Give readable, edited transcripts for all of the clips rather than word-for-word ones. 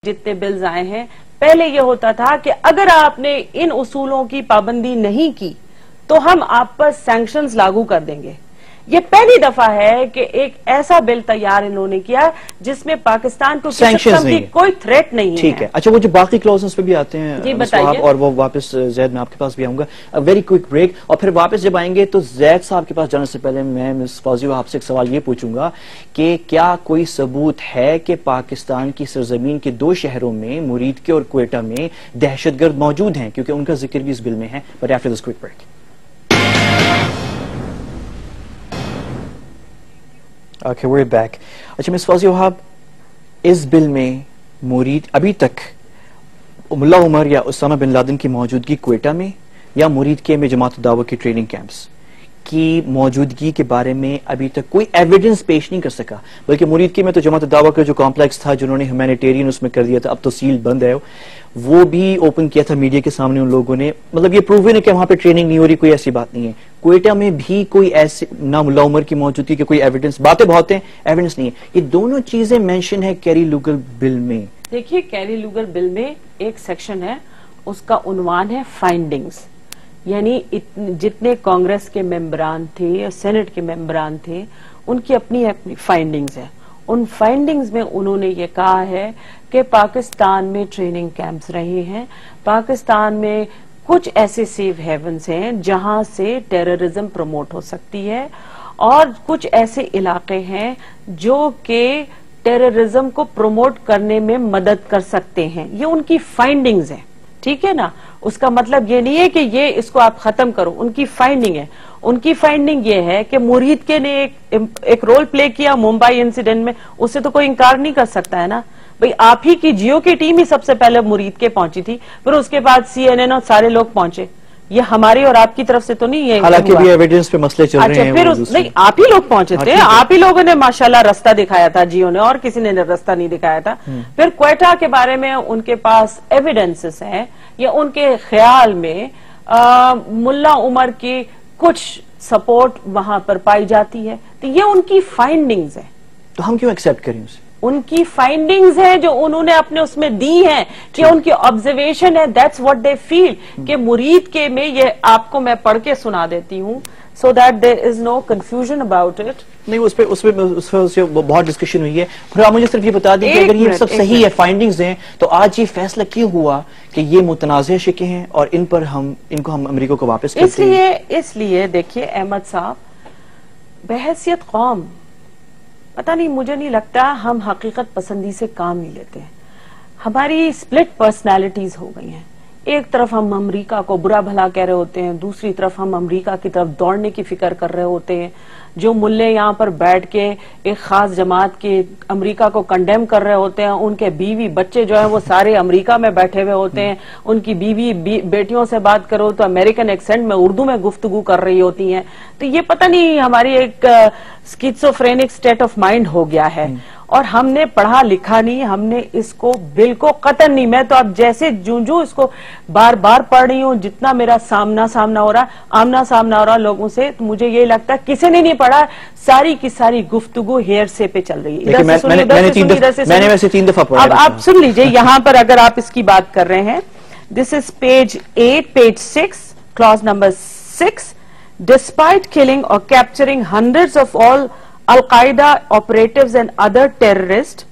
جتنے بلز آئے ہیں، پہلے یہ ہوتا تھا کہ اگر آپ نے ان اصولوں کی پابندی نہیں کی تو ہم آپ پر سینکشنز لاگو کر دیں گے. یہ پہلی دفعہ ہے کہ ایک ایسا بل تیار انہوں نے کیا جس میں پاکستان کو کسی قسم کی کوئی تھریٹ نہیں ہے. ٹھیک ہے. اچھا وہ جو باقی کلوزز پہ بھی آتے ہیں جی بتائیے. اور وہ واپس زید میں آپ کے پاس بھی آؤں گا. ویری کوئک بریک اور پھر واپس جب آئیں گے تو زید صاحب کے پاس جانے سے پہلے میں مس فوزیہ آپ سے ایک سوال یہ پوچھوں گا کہ کیا کوئی ثبوت ہے کہ پاکستان کی سرزمین کے 2 شہروں میں مرید کے اور کوئٹہ میں دہشت گرد موجود ہیں، کیونکہ ان کا ذکر بھی اس بل میں ہے. But after this quick break. Okay, we're back. اچھا مس فوزیہ وہاب، اس بل میں مرید ابھی تک ملا عمر یا اسامہ بن لادن کی موجودگی کوئٹہ میں یا مرید کے میں جماعت الدعوہ کی ٹریننگ کیمپس کی موجودگی کے بارے میں ابھی تک کوئی ایویڈنس پیش نہیں کر سکا، بلکہ مرید کے میں تو جماعت الدعوہ کا جو کمپلیکس تھا جنہوں نے ہیومینیٹیرین اس میں کر دیا تھا، اب تو سیل بند ہے، وہ بھی اوپن کیا تھا میڈیا کے سامنے ان لوگوں نے. مطلب یہ پروو ہے کہ وہاں پہ ٹریننگ نہیں ہو رہی، کوئی ایسی بات نہیں ہے. کوئٹہ میں بھی کوئی ایسے نہ ملا عمر کی موجودگی کے کوئی ایویڈنس، باتیں بہت ہیں ایویڈنس نہیں ہے. یہ دونوں چیزیں مینشن ہے کیری لوگر بل میں. دیکھیے کیری لوگر بل میں ایک سیکشن ہے، اس کا عنوان ہے فائنڈنگز، یعنی جتنے کانگریس کے ممبران تھے، سینٹ کے ممبران تھے، ان کی اپنی فائنڈنگز ہیں. ان فائنڈنگز میں انہوں نے یہ کہا ہے کہ پاکستان میں ٹریننگ کیمپس رہے ہیں، پاکستان میں کچھ ایسے سیف ہیونز ہیں جہاں سے ٹیررزم پروموٹ ہو سکتی ہے، اور کچھ ایسے علاقے ہیں جو کہ ٹیررزم کو پروموٹ کرنے میں مدد کر سکتے ہیں. یہ ان کی فائنڈنگز ہیں، ٹھیک ہے نا. اس کا مطلب یہ نہیں ہے کہ یہ اس کو آپ ختم کرو، ان کی فائنڈنگ ہے. ان کی فائنڈنگ یہ ہے کہ مرید کے نے ایک رول پلے کیا ممبئی انسیڈنٹ میں، اس سے تو کوئی انکار نہیں کر سکتا ہے نا. بھئی آپ ہی کی جیو کی ٹیم ہی سب سے پہلے مرید کے پہنچی تھی، پھر اس کے بعد CNN اور سارے لوگ پہنچے. یہ ہماری اور آپ کی طرف سے تو نہیں ہے، حالانکہ بھی ایویڈنس پہ مسئلے چل رہے ہیں. پھر نہیں، آپ ہی لوگ پہنچے تھے، آپ ہی لوگوں نے ماشاءاللہ رستہ دکھایا تھا جیو نے، اور کسی نے رستہ نہیں دکھایا تھا. پھر کوئٹہ کے بارے میں ان کے پاس ایویڈنسز ہیں، یا ان کے خیال میں ملا عمر کی کچھ سپورٹ وہاں پر پائی جاتی ہے. تو یہ ان کی فائنڈنگز ہیں، تو ہم کیوں ایکسپٹ کریں اسے؟ ان کی فائنڈنگز ہیں جو انہوں نے اپنے اس میں دی ہیں، کہ ان کی آبزرویشن ہے. دیٹس واٹ دے فیل. کہ مرید کے میں یہ آپ کو میں پڑھ کے سنا دیتی ہوں so that there is no confusion about it. نہیں، اس پہ بہت ڈسکشن ہوئی ہے. پھر آپ مجھے صرف یہ بتا دیں کہ اگر یہ سب صحیح ہے، فائنڈنگز ہیں، تو آج یہ فیصلہ کیوں ہوا کہ یہ متنازع شکیں ہیں اور ان کو ہم امریکہ کو واپس کرتے ہیں؟ اس لیے دیکھیے احمد صاحب، بحیثیت قوم، پتہ نہیں، مجھے نہیں لگتا ہم حقیقت پسندی سے کام نہیں لیتے ہیں. ہماری سپلٹ پرسنالٹیز ہو گئی ہیں. ایک طرف ہم امریکہ کو برا بھلا کہہ رہے ہوتے ہیں، دوسری طرف ہم امریکہ کی طرف دوڑنے کی فکر کر رہے ہوتے ہیں. جو ملے یہاں پر بیٹھ کے ایک خاص جماعت کے امریکہ کو کنڈیم کر رہے ہوتے ہیں، ان کے بیوی بچے جو ہیں وہ سارے امریکہ میں بیٹھے ہوئے ہوتے ہیں. ان کی بیوی بیٹیوں سے بات کرو تو امریکن ایکسنٹ میں اردو میں گفتگو کر رہی ہوتی ہیں. تو یہ پتہ نہیں ہماری ایک سکیزوفرینک سٹیٹ آف مائنڈ ہو گیا ہے. اور ہم نے پڑھا لکھا نہیں، ہم نے اس کو بالکل قطعاً نہیں. میں تو اب جیسے جو اس کو بار بار پڑھ رہی ہوں، جتنا میرا آمنا سامنا ہو رہا لوگوں سے، تو مجھے یہ لگتا ہے کسی نے نہیں پڑھا. ساری کی ساری گفتگو ہیئر سے پہ چل رہی ہے. میں نے ویسے 3 دفعہ پڑھا. اب آپ سن لیجئے، یہاں پر اگر آپ اس کی بات کر رہے ہیں، this is page 8 page 6 clause number 6. Despite killing or capturing hundreds of all Al-Qaeda operatives and other terrorists,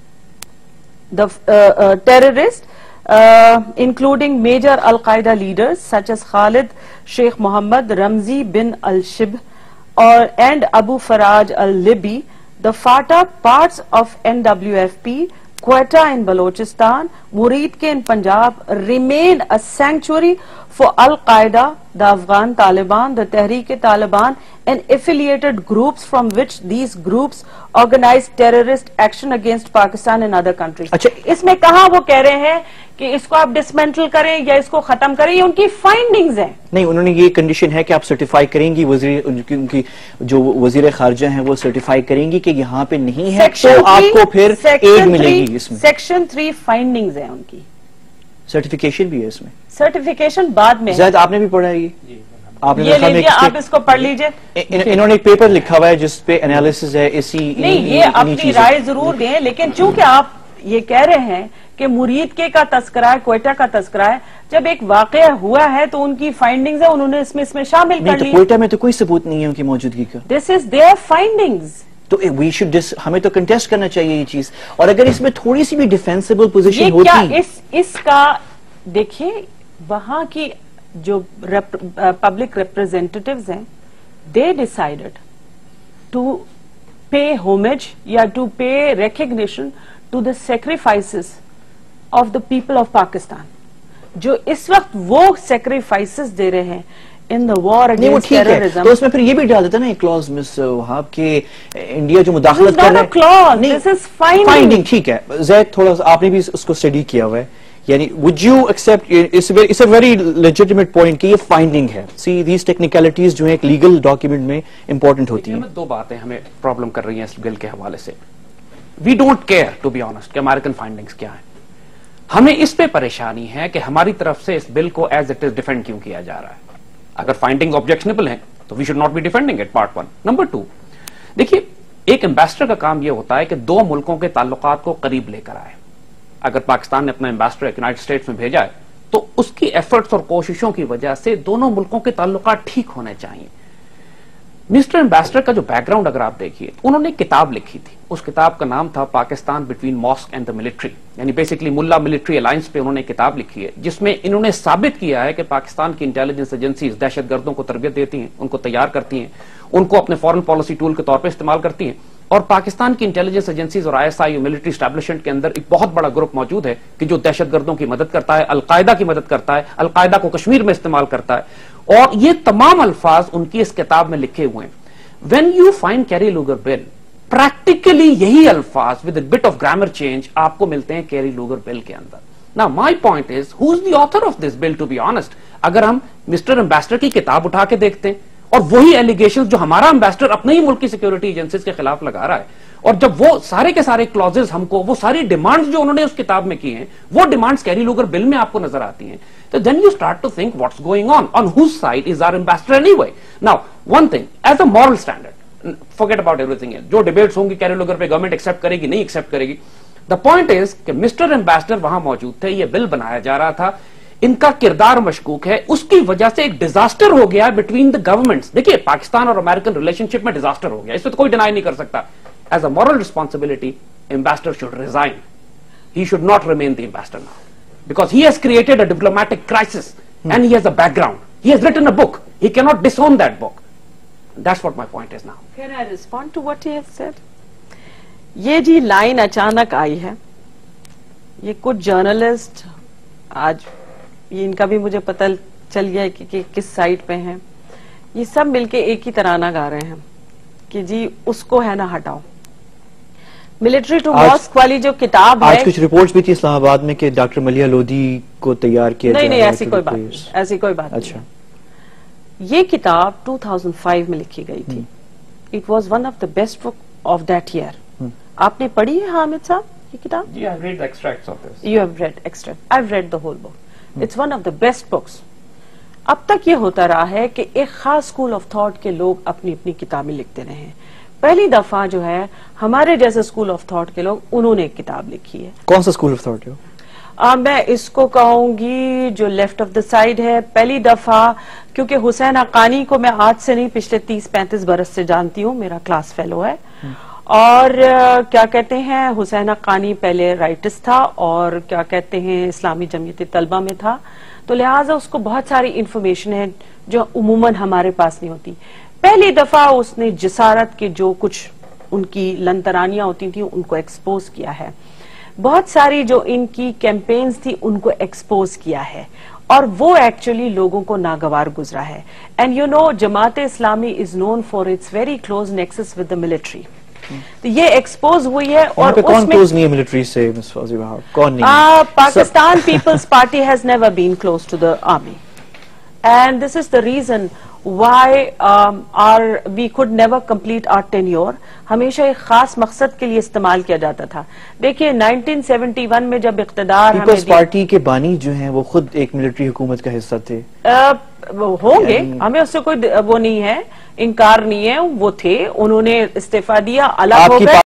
including major Al-Qaeda leaders such as Khalid Sheikh Mohammed, Ramzi bin al-Shibh and Abu Faraj al-Libi, the FATA parts of NWFP, Quetta in Balochistan, Murid ke in Punjab remain a sanctuary for Al-Qaeda, the Afghan Taliban, the Tehreek-e-Taliban and affiliated groups from which these groups organize terrorist action against Pakistan and other countries. اس میں کہاں وہ کہہ رہے ہیں کہ اس کو آپ dismantle کریں یا اس کو ختم کریں؟ یہ ان کی فائنڈنگز ہیں. نہیں، انہوں نے یہ کنڈیشن ہے کہ آپ سرٹیفائی کریں گی، ان کی جو وزیر خارجہ ہیں وہ سرٹیفائی کریں گی کہ یہاں پہ نہیں ہے تو آپ کو پھر ایڈ ملے گی. اس میں سیکشن 3 فائنڈنگز ہیں ان کی. سرٹیفیکیشن بھی ہے اس میں. سرٹیفیکیشن بعد میں. زید آپ نے بھی پڑھا ہے یہ؟ یہ لیجیے، آپ اس کو پڑھ لیجیے. انہوں نے ایک پیپر لکھا ہوا ہے جس پہ انالیسس ہے اسی. نہیں، یہ اپنی رائے ضرور دیں، لیکن چونکہ آپ یہ کہہ رہے ہیں کہ مرید کے کا تذکرہ ہے, کوئٹہ کا تذکرہ ہے. جب ایک واقعہ ہوا ہے تو ان کی فائنڈنگز ہے, انہوں نے اس میں شامل کر لی. کوئٹہ میں تو کوئی ثبوت نہیں ہے ان کی موجودگی کا. دس از دیئر فائنڈنگز. تو ہمیں تو کنٹیسٹ کرنا چاہیے یہ چیز. اور اگر اس میں تھوڑی سی بھی ڈیفینسیبل پوزیشن ہوتی, اس کا دیکھیں وہاں کی جو پبلک ریپرزینٹیٹیوز ہیں, they decided to pay homage یا to pay recognition to the sacrifices of the people of Pakistan, جو اس وقت وہ sacrifices دے رہے ہیں in the war against terrorism. تو اس میں پھر یہ بھی ڈال دیتا نا ایک کلوز مس وہاب کہ انڈیا جو مداخلت کر رہا ہے. This is not a clause, this is finding. ٹھیک ہے زید, تھوڑا آپ نے بھی اس کو اسٹڈی کیا ہوا ہے, یعنی would you accept it's a very legitimate point کہ یہ فائنڈنگ ہے. see these technicalities جو ہیں ایک لیگل ڈاکیومنٹ میں امپورٹنٹ ہوتی ہیں. دو باتیں ہمیں پرابلم کر رہی ہیں اس بل کے حوالے سے. we don't care to be honest کہ امریکن فائنڈنگز کیا ہیں. ہمیں اس پہ پریشانی ہے کہ ہماری طرف سے اس بل کو ایز اٹ از ڈیفینڈ کیوں کیا جا رہا ہے. اگر فائنڈنگ آبجیکشنیبل ہیں تو we should not be defending it, part 1. Number 2, دیکھیے ایک ایمبیسڈر کا کام یہ ہوتا ہے کہ دو ملکوں کے تعلقات کو قریب لے کر آئے. اگر پاکستان نے اپنا ایمبیسڈر یونائٹڈ اسٹیٹس میں بھیجا ہے تو اس کی ایفرٹس اور کوششوں کی وجہ سے دونوں ملکوں کے تعلقات ٹھیک ہونے چاہیے. مسٹر ایمبیسڈر کا جو بیک گراؤنڈ اگر آپ دیکھیے, انہوں نے کتاب لکھی تھی, اس کتاب کا نام تھا Pakistan between mosque and the military, یعنی بیسکلی ملا ملٹری الائنس پہ انہوں نے کتاب لکھی ہے جس میں انہوں نے ثابت کیا ہے کہ پاکستان کی انٹیلیجنس ایجنسیز دہشت گردوں کو تربیت دیتی ہیں, ان کو تیار کرتی ہیں, ان کو اپنے فورن پالیسی ٹول کے طور پہ استعمال کرتی ہیں. اور پاکستان کی انٹیلیجنس ایجنسیز اور I S I military establishment کے اندر ایک بہت بڑا گروپ موجود ہے کہ جو دہشت گردوں کی مدد کرتا ہے, القاعدہ کی مدد کرتا ہے, القاعدہ کو کشمیر میں استعمال کرتا ہے. اور یہ تمام الفاظ ان کی اس کتاب میں لکھے ہوئے ہیں. When you find Kerry Lugar bill, practically یہی الفاظ with a bit of grammar change آپ کو ملتے ہیں Kerry Lugar bill کے اندر. Now my point is, who's the author of this bill to be honest? اگر ہم مسٹر ایمبیسڈر کی کتاب اٹھا کے دیکھتے ہیں اور وہی ایلیگیشنز جو ہمارا ایمبیسڈر اپنے ہی ملک کی سیکیورٹی ایجنسیز کے خلاف لگا رہا ہے, اور جب وہ سارے کے سارے کلوزز ہم کو, وہ ساری ڈیمانڈز جو انہوں نے اس کتاب میں کی ہیں, وہ ڈیمانڈز کیری لوگر بل میں آپ کو نظر آتی ہیں, تو then you start to think what's going on whose side is our ambassador anyway. Now one thing, as a moral standard, forget about everything else, جو ڈیبیٹس ہوں گی کیری لوگر پہ گورنمنٹ ایکسپٹ کرے گی نہیں ایکسپٹ کرے گی, the point is کہ مسٹر ایمبیسڈر وہاں موجود تھے, یہ بل بنایا جا رہا تھا, ان کا کردار مشکوک ہے, اس کی وجہ سے ایک ڈیزاسٹر ہو گیا بٹوین دا گورنمنٹس. دیکھیے پاکستان اور امریکن ریلیشن شپ میں ڈیزاسٹر ہو گیا, اس پہ تو کوئی ڈینائی نہیں کر سکتا. As a moral responsibility ambassador should resign, he should not remain the ambassador now, because he has created a diplomatic crisis and he has a background, he has written a book, he can not disown that book. That's what my point is now. Can I respond to what he has said? یہ جی line اچانک آئی ہے, یہ کچھ journalist آج یہ ان کا بھی مجھے پتہ چل گیا کہ کس سائٹ پہ ہیں, یہ سب مل کے ایک ہی ترانہ گا رہے ہیں کہ جی اس کو ہے نا ہٹاؤ. ملٹری ٹو ماسک والی جو کتاب ہے, آج کچھ رپورٹس بھی تھی اسلام آباد میں کہ ڈاکٹر ملیہ لودھی کو تیار کیا جا رہا ہے. نہیں ایسی کوئی بات اچھا, یہ کتاب 2005 میں لکھی گئی تھی. It was one of the best book of that year. آپ نے پڑھی ہے حامد صاحب یہ کتاب؟ Yeah, I've read extracts of this. You have read extract. I've read the whole book. It's one of the best books. اب تک یہ ہوتا رہا ہے کہ ایک خاص اسکول آف تھاٹ کے لوگ اپنی اپنی کتابیں لکھتے رہے ہیں. پہلی دفعہ جو ہے ہمارے جیسے اسکول آف تھاٹ کے لوگ, انہوں نے ایک کتاب لکھی ہے. کون سا اسکول آف تھاٹ ہے؟ میں اس کو کہوں گی جو لیفٹ آف دا سائڈ ہے. پہلی دفعہ کیونکہ حسین حقانی کو میں آج سے نہیں پچھلے 30-35 برس سے جانتی ہوں, میرا کلاس فیلو ہے, اور کیا کہتے ہیں حسین حقانی پہلے رائٹس تھا اور کیا کہتے ہیں اسلامی جمعیت طلبہ میں تھا, تو لہٰذا اس کو بہت ساری انفارمیشن ہے جو عموماً ہمارے پاس نہیں ہوتی. پہلی دفعہ اس نے جسارت کے جو کچھ ان کی لنترانیاں ہوتی تھیں ان کو ایکسپوز کیا ہے, بہت ساری جو ان کی کیمپینز تھی ان کو ایکسپوز کیا ہے, اور وہ ایکچولی لوگوں کو ناگوار گزرا ہے. And you know Jamaat Islami is known for its very close nexus with the military. تو یہ ایکسپوز ہوئی ہے. اور کون کلوز نہیں ہے ملٹری سے؟ کون نہیں؟ Pakistan Peoples Party has never been close to the army, and this is the reason why we could never complete our tenure. ہمیشہ ایک خاص مقصد کے لیے استعمال کیا جاتا تھا. دیکھیں 1971 میں جب اقتدار پیپلز پارٹی کے بانی جو ہیں وہ خود ایک ملٹری حکومت کا حصہ تھے. ہوں گے, ہمیں اس سے کوئی وہ نہیں ہے, انکار نہیں ہے, وہ تھے, انہوں نے استعفیٰ دیا, الگ ہو گئے.